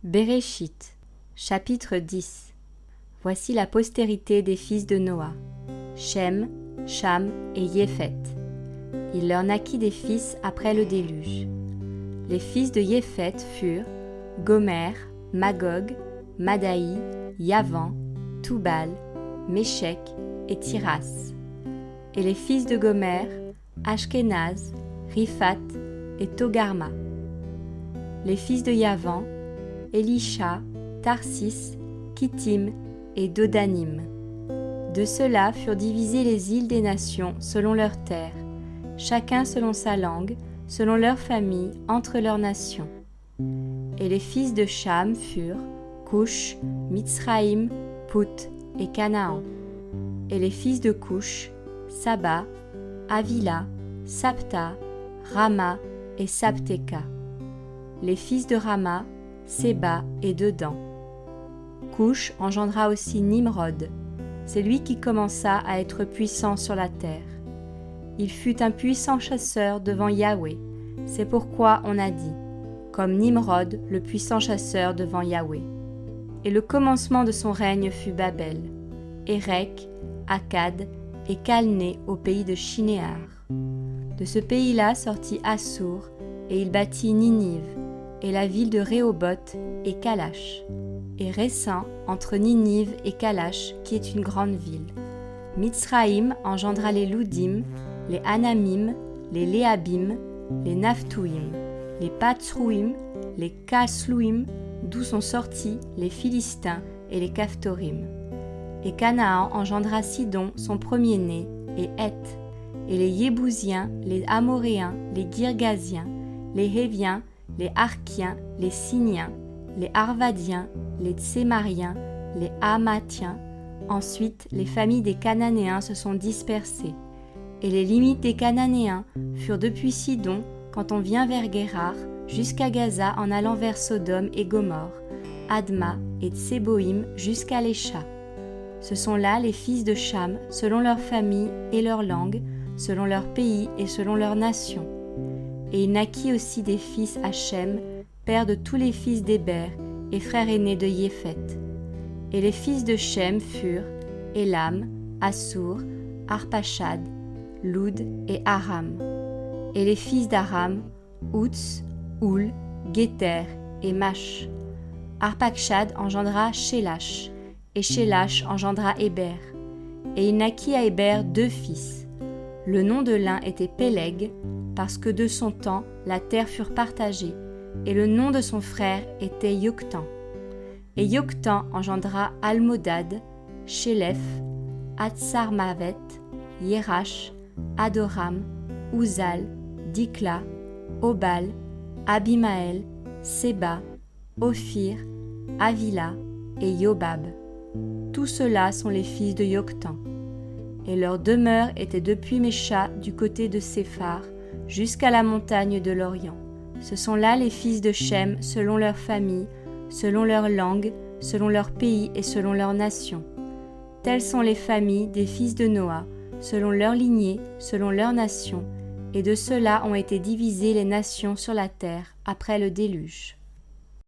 Béréchit, chapitre 10. Voici la postérité des fils de Noa, Shem, Cham et Yéphet. Il leur naquit des fils après le déluge. Les fils de Yéphet furent Gomer, Magog, Madaï, Yavan, Toubal, Méchec et Tiras. Et les fils de Gomer, Ashkenaz, Riphat et Togarma. Les fils de Yavan, Elisha, Tarsis, Kittim et Dodanim. De ceux-là furent divisées les îles des nations selon leurs terres, chacun selon sa langue, selon leur famille, entre leurs nations. Et les fils de Cham furent Cush, Mitzraïm, Put et Canaan. Et les fils de Cush, Saba, Avila, Sapta, Rama et Sapteka. Les fils de Rama, Séba et Dedan. Cush engendra aussi Nimrod. C'est lui qui commença à être puissant sur la terre. Il fut un puissant chasseur devant Yahweh. C'est pourquoi on a dit, comme Nimrod, le puissant chasseur devant Yahweh. Et le commencement de son règne fut Babel, Érec, Akkad et Calné au pays de Shinéar. De ce pays-là sortit Assur, et il bâtit Ninive, et la ville de Rehoboth et Kalash, et Récin entre Ninive et Kalash, qui est une grande ville. Mitzraïm engendra les Loudim, les Anamim, les Léabim, les Naphtouim, les Patsrouim, les Kaslouim, d'où sont sortis les Philistins et les Caphtorim. Et Canaan engendra Sidon, son premier-né, et Heth, et les Yébousiens, les Amoréens, les Girgasiens, les Héviens, les Arkiens, les Siniens, les Arvadiens, les Tsémariens, les Hamathiens. Ensuite, les familles des Cananéens se sont dispersées. Et les limites des Cananéens furent depuis Sidon, quand on vient vers Guérar, jusqu'à Gaza en allant vers Sodome et Gomorre, Adma et Tséboïm jusqu'à Lécha. Ce sont là les fils de Cham, selon leur famille et leur langue, selon leur pays et selon leur nation. Et il naquit aussi des fils à Shem, père de tous les fils d'Héber et frère aîné de Yéphet. Et les fils de Shem furent Élam, Assur, Arpachad, Loud et Aram. Et les fils d'Aram, Outs, Oul, Guéter et Mash. Arpachad engendra Shélash, et Shélash engendra Héber. Et il naquit à Héber 2 fils. Le nom de l'un était Péleg, parce que de son temps la terre fut partagée, et le nom de son frère était Yoktan. Et Yoktan engendra Almodad, Shélef, Hatsarmavet, Yerash, Adoram, Uzal, Dikla, Obal, Abimaël, Séba, Ophir, Avila et Yobab. Tous ceux-là sont les fils de Yoktan. Et leur demeure était depuis Mécha du côté de Séphar jusqu'à la montagne de l'Orient. Ce sont là les fils de Shem selon leur famille, selon leur langue, selon leur pays et selon leur nation. Telles sont les familles des fils de Noa, selon leur lignée, selon leur nation, et de ceux-là ont été divisées les nations sur la terre après le déluge.